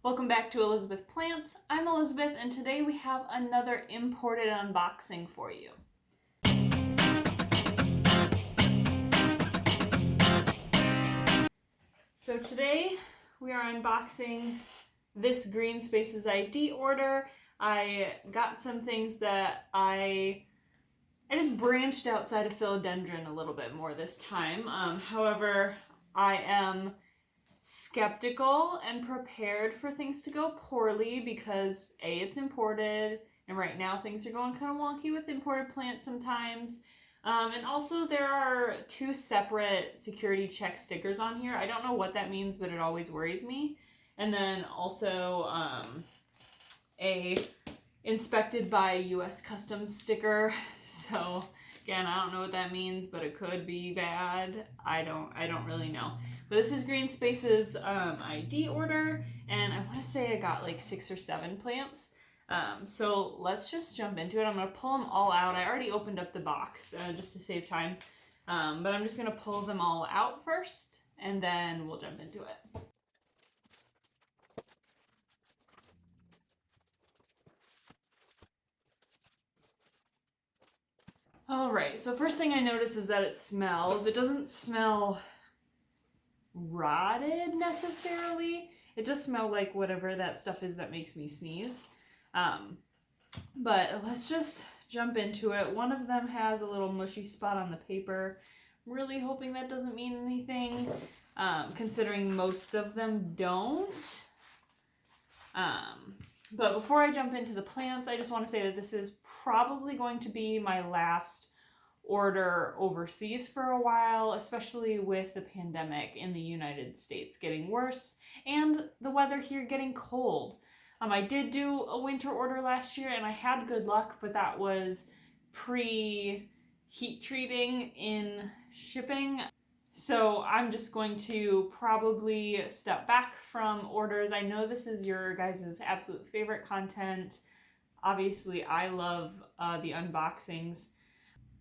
Welcome back to Elizabeth Plants. I'm Elizabeth and today we have another imported unboxing for you. So today we are unboxing this greenspaces.id order. I got some things that I just branched outside of philodendron a little bit more this time. However, I am skeptical and prepared for things to go poorly because A, it's imported, and right now things are going kind of wonky with imported plants sometimes. And also there are two separate security check stickers on here. I don't know what that means, but it always worries me. And then also a inspected by US Customs sticker. So again, I don't know what that means, but it could be bad. I don't really know. But this is Greenspace's ID order, and I want to say I got like 6 or 7 plants. So let's just jump into it. I'm going to pull them all out. I already opened up the box just to save time, but I'm just going to pull them all out first, and then we'll jump into it. Alright, so first thing I notice is that it smells. It doesn't smell rotted necessarily. It does smell like whatever that stuff is that makes me sneeze. But let's just jump into it. One of them has a little mushy spot on the paper. I'm really hoping that doesn't mean anything, considering most of them don't. But before I jump into the plants, I just want to say that this is probably going to be my last order overseas for a while, especially with the pandemic in the United States getting worse and the weather here getting cold. I did do a winter order last year and I had good luck, but that was pre-heat treating in shipping. So I'm just going to probably step back from orders. I know this is your guys' absolute favorite content. Obviously, I love the unboxings,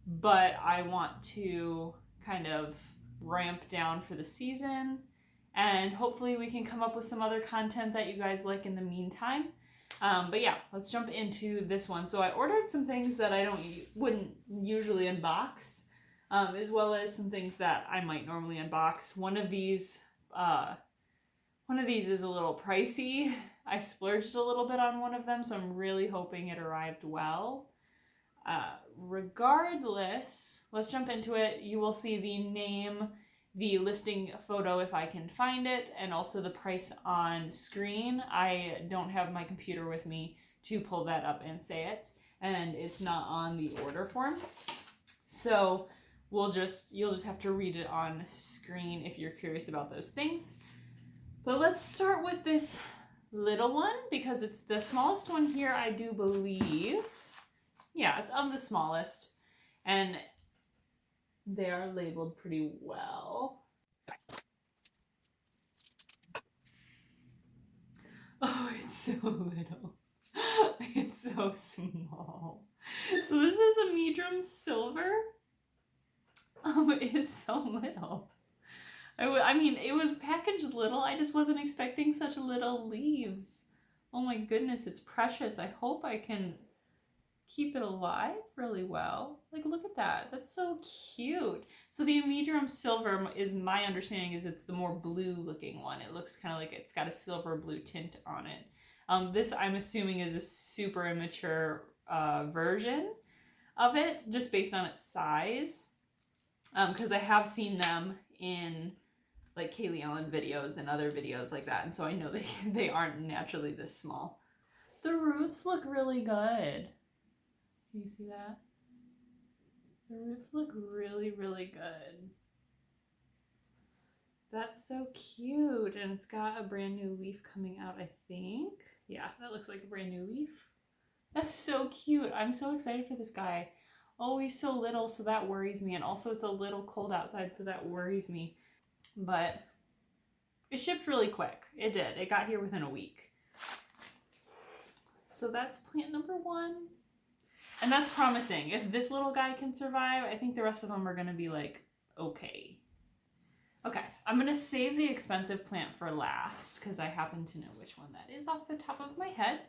but I want to kind of ramp down for the season, and hopefully we can come up with some other content that you guys like in the meantime. But yeah, let's jump into this one. So I ordered some things that I wouldn't usually unbox, as well as some things that I might normally unbox. One of these is a little pricey. I splurged a little bit on one of them, so I'm really hoping it arrived well. Regardless, let's jump into it. You will see the name, the listing photo if I can find it, and also the price on screen. I don't have my computer with me to pull that up and say it, and it's not on the order form. So you'll just have to read it on screen if you're curious about those things. But let's start with this little one because it's the smallest one here, I do believe. Yeah, it's of the smallest, and they are labeled pretty well. Oh, it's so little. It's so small. So this is amigurum silver. It's so little. I mean, it was packaged little. I just wasn't expecting such little leaves. Oh my goodness, it's precious. I hope I can keep it alive really well. Like, look at that. That's so cute. So the amigurum silver is, my understanding is, it's the more blue looking one. It looks kind of like it's got a silver blue tint on it. This, I'm assuming, is a super immature version of it, just based on its size. Because I have seen them in like Kaylee Ellen videos and other videos like that, and so I know they aren't naturally this small. The roots look really good. Can you see that? The roots look really, really good. That's so cute, and it's got a brand new leaf coming out, I think. Yeah, that looks like a brand new leaf. That's so cute. I'm so excited for this guy. Oh, he's so little, so that worries me, and also it's a little cold outside, so that worries me. But it shipped really quick. It did. It got here within a week. So that's plant number 1. And that's promising. If this little guy can survive, I think the rest of them are going to be like, okay. Okay, I'm gonna save the expensive plant for last because I happen to know which one that is off the top of my head.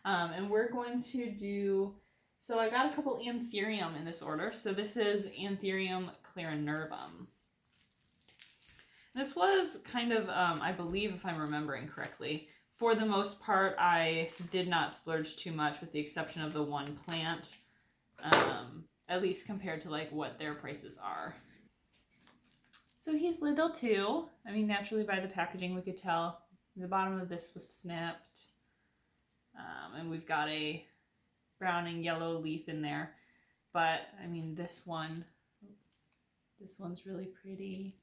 And we're going to do, so I got a couple Anthurium in this order. So this is Anthurium clarineum. This was kind of, I believe if I'm remembering correctly, for the most part, I did not splurge too much with the exception of the one plant, at least compared to like what their prices are. So he's little too. I mean, naturally by the packaging we could tell the bottom of this was snipped. And we've got a brown and yellow leaf in there. But, I mean, this one's really pretty.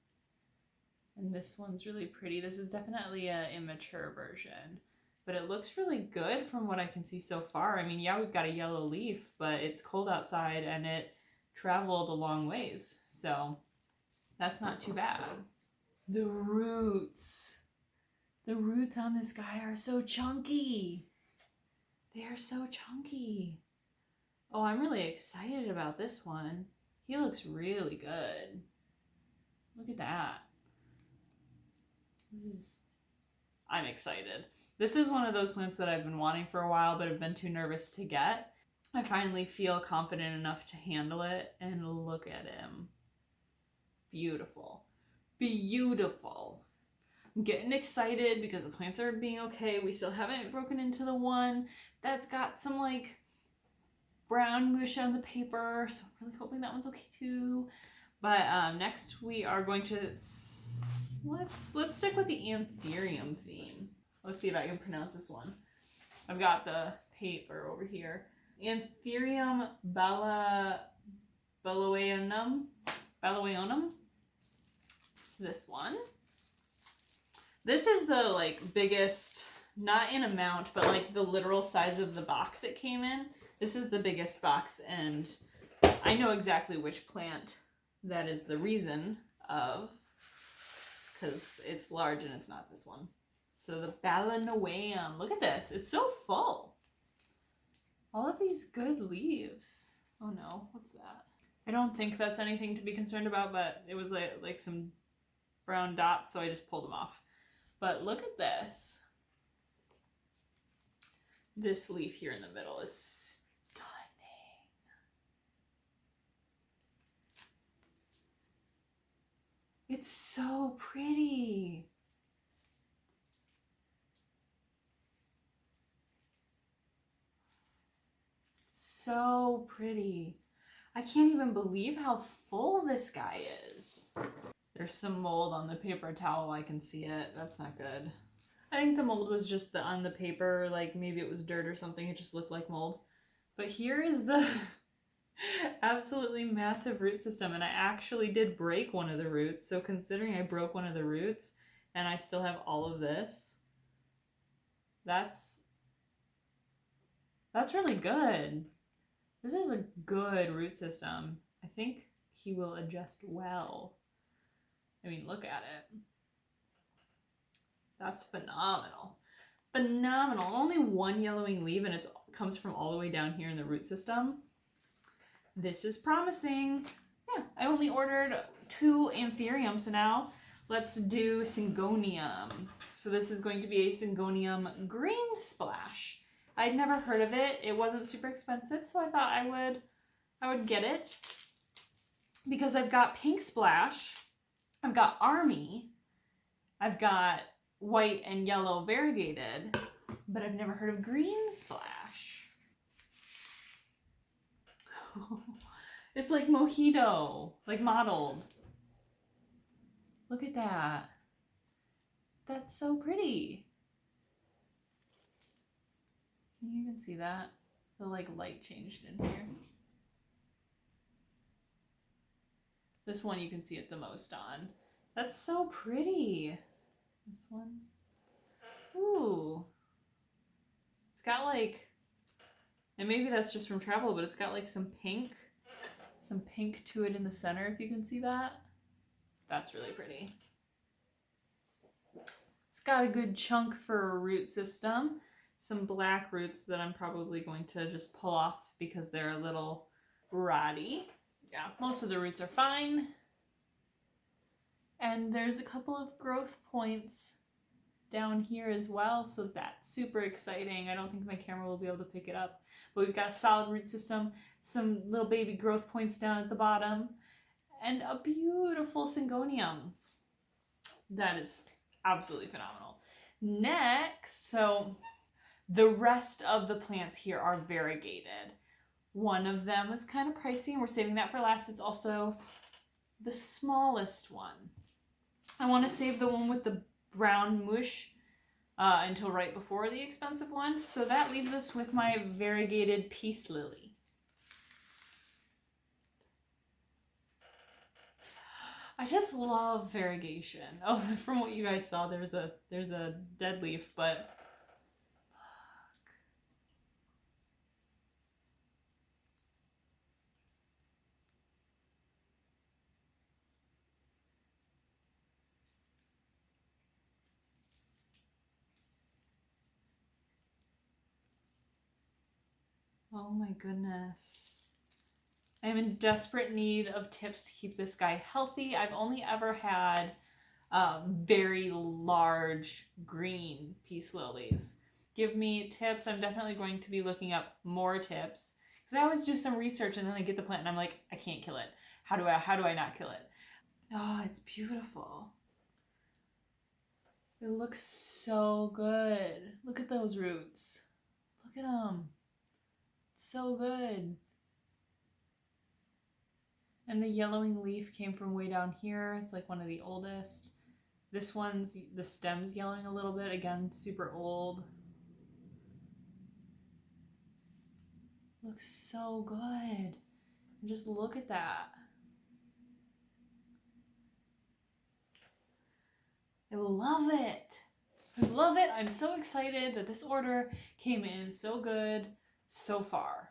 And this one's really pretty. This is definitely an immature version. But it looks really good from what I can see so far. I mean, yeah, we've got a yellow leaf, but it's cold outside and it traveled a long ways. So that's not too bad. The roots. The roots on this guy are so chunky. They are so chunky. Oh, I'm really excited about this one. He looks really good. Look at that. I'm excited. This is one of those plants that I've been wanting for a while, but have been too nervous to get. I finally feel confident enough to handle it, and look at him. Beautiful. Beautiful. I'm getting excited because the plants are being okay. We still haven't broken into the one that's got some like brown mush on the paper, so I'm really hoping that one's okay too. But next we are going to let's stick with the Anthurium theme. Let's see if I can pronounce this one. I've got the paper over here. Anthurium balaweonum. It's this one. This is the like biggest, not in amount, but like the literal size of the box it came in. This is the biggest box, and I know exactly which plant that is the reason of, because it's large and it's not this one. So the Balanoeum, look at this, it's so full. All of these good leaves. Oh no, what's that? I don't think that's anything to be concerned about, but it was like some brown dots, so I just pulled them off. But look at this. This leaf here in the middle is stunning. It's so pretty. So pretty. I can't even believe how full this guy is. There's some mold on the paper towel, I can see it. That's not good. I think the mold was just on the paper, like maybe it was dirt or something, it just looked like mold. But here is the absolutely massive root system, and I actually did break one of the roots, so considering I broke one of the roots and I still have all of this, that's really good. This is a good root system. I think he will adjust well. I mean, look at it. That's phenomenal. Phenomenal. Only one yellowing leaf, and it comes from all the way down here in the root system. This is promising. Yeah, I only ordered 2 Anthurium, so now let's do Syngonium. So this is going to be a Syngonium green splash. I'd never heard of it. It wasn't super expensive, so I thought I would get it. Because I've got pink splash, I've got army, I've got white and yellow variegated, but I've never heard of green splash. It's like mojito, like mottled. Look at that. That's so pretty. Can you even see that? The like light changed in here. This one you can see it the most on. That's so pretty. This one. Ooh. It's got like, and maybe that's just from travel, but it's got like some pink to it in the center, if you can see that. That's really pretty. It's got a good chunk for a root system. Some black roots that I'm probably going to just pull off because they're a little rotty. Yeah, most of the roots are fine. And there's a couple of growth points down here as well, so that's super exciting. I don't think my camera will be able to pick it up, but we've got a solid root system, some little baby growth points down at the bottom, and a beautiful Syngonium. That is absolutely phenomenal. Next, so the rest of the plants here are variegated. One of them is kind of pricey, and we're saving that for last. It's also the smallest one. I want to save the one with the brown mush until right before the expensive one. So that leaves us with my variegated peace lily. I just love variegation. Oh, from what you guys saw, there's a dead leaf, but oh my goodness. I'm in desperate need of tips to keep this guy healthy. I've only ever had very large green peace lilies. Give me tips. I'm definitely going to be looking up more tips because I always do some research and then I get the plant and I'm like, I can't kill it. How do I not kill it? Oh, it's beautiful. It looks so good. Look at those roots. Look at them. So good. And the yellowing leaf came from way down here. It's like one of the oldest. This one's, the stem's yellowing a little bit. Again, super old. Looks so good. And just look at that. I love it. I love it. I'm so excited that this order came in so good so far.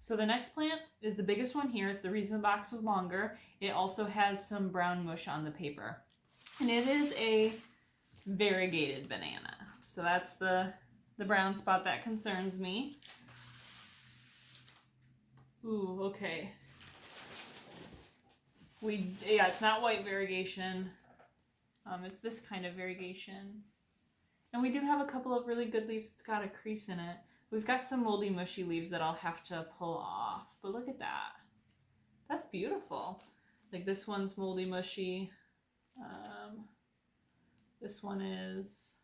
So the next plant is the biggest one here. It's the reason the box was longer. It also has some brown mush on the paper. And it is a variegated banana. So that's the brown spot that concerns me. Ooh, okay. It's not white variegation. It's this kind of variegation. And we do have a couple of really good leaves. It's got a crease in it. We've got some moldy, mushy leaves that I'll have to pull off. But look at that. That's beautiful. Like this one's moldy, mushy. This one is.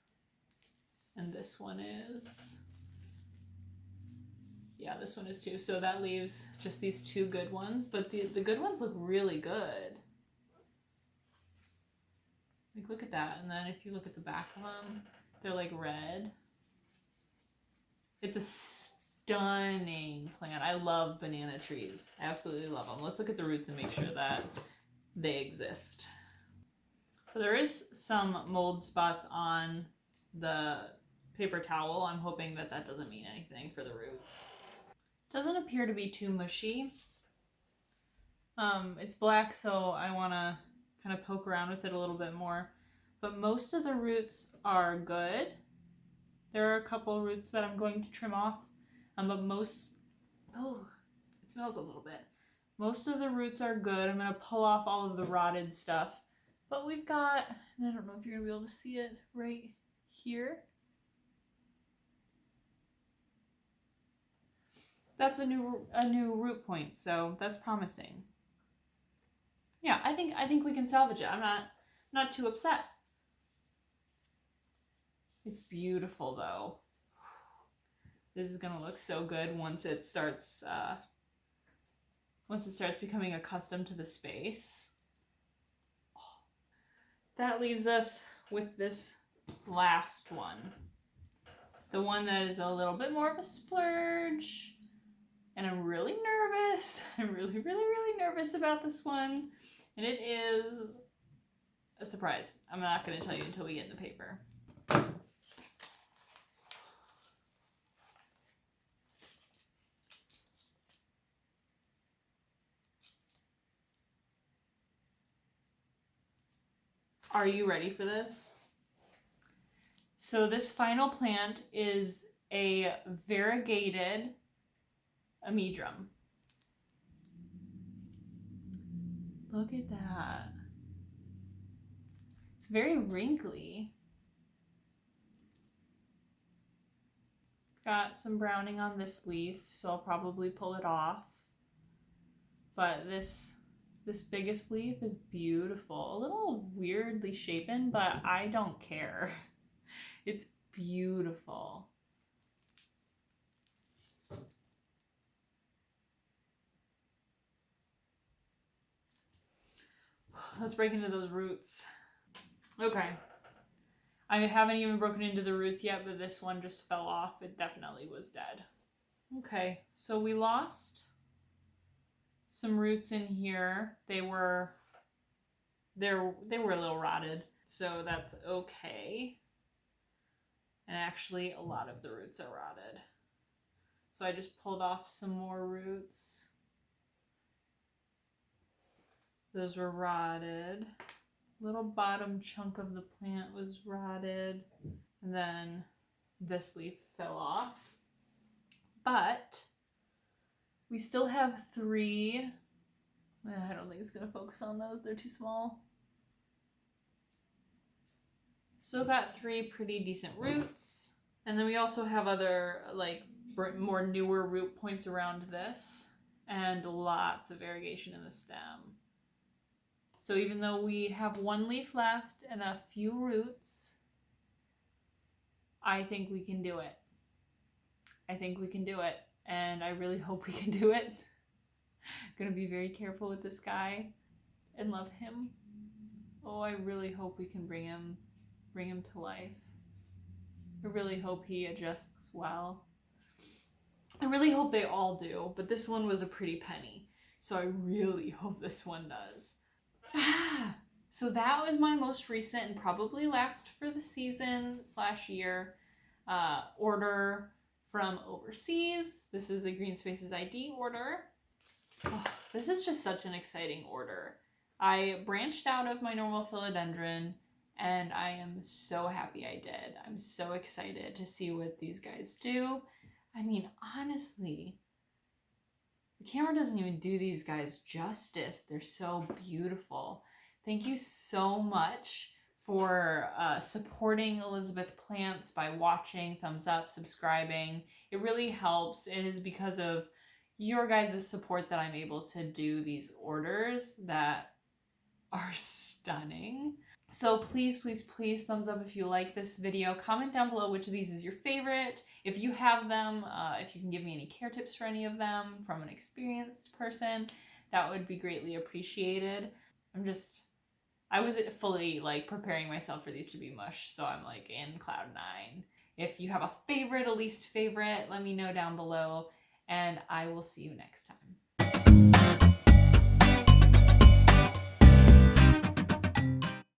And this one is. Yeah, this one is too. So that leaves just these two good ones. But the good ones look really good. Like, look at that. And then if you look at the back of them, they're like red. It's a stunning plant. I love banana trees. I absolutely love them. Let's look at the roots and make sure that they exist. So there is some mold spots on the paper towel. I'm hoping that that doesn't mean anything for the roots. Doesn't appear to be too mushy. It's black, so I want to kind of poke around with it a little bit more. But most of the roots are good. There are a couple roots that I'm going to trim off, but it smells a little bit. Most of the roots are good. I'm going to pull off all of the rotted stuff. But we've got, and I don't know if you're going to be able to see it right here. That's a new root point, so that's promising. Yeah, I think we can salvage it. I'm not too upset. It's beautiful though. This is gonna look so good once it starts becoming accustomed to the space. Oh. That leaves us with this last one. The one that is a little bit more of a splurge. And I'm really nervous. I'm really, really, really nervous about this one. And it is a surprise. I'm not going to tell you until we get in the paper. Are you ready for this? So this final plant is a variegated amigurum. Look at that. It's very wrinkly. Got some browning on this leaf, so I'll probably pull it off. But this biggest leaf is beautiful. A little weirdly shapen, but I don't care. It's beautiful. Let's break into those roots. Okay. I haven't even broken into the roots yet, but this one just fell off. It definitely was dead. Okay, so we lost some roots in here. They were a little rotted, so that's okay. And actually, a lot of the roots are rotted. So I just pulled off some more roots. Those were rotted. Little bottom chunk of the plant was rotted. And then this leaf fell off. But we still have 3. I don't think it's going to focus on those. They're too small. Still got 3 pretty decent roots. And then we also have other, like, more newer root points around this. And lots of variegation in the stem. So even though we have 1 leaf left and a few roots, I think we can do it. I think we can do it. And I really hope we can do it. I'm going to be very careful with this guy and love him. Oh, I really hope we can bring him to life. I really hope he adjusts well. I really hope they all do, but this one was a pretty penny. So I really hope this one does. So that was my most recent and probably last for the season / year order from overseas. This is a greenspaces.id order. Oh, this is just such an exciting order. I branched out of my normal philodendron and I am so happy I did. I'm so excited to see what these guys do. I mean, honestly, the camera doesn't even do these guys justice. They're so beautiful. Thank you so much for supporting Elizabeth Plants by watching, thumbs up, subscribing. It really helps. It is because of your guys' support that I'm able to do these orders that are stunning. So please, please, please thumbs up if you like this video. Comment down below which of these is your favorite. If you have them, if you can give me any care tips for any of them from an experienced person, that would be greatly appreciated. I was fully like preparing myself for these to be mush, so I'm like in cloud 9. If you have a favorite, a least favorite, let me know down below, and I will see you next time.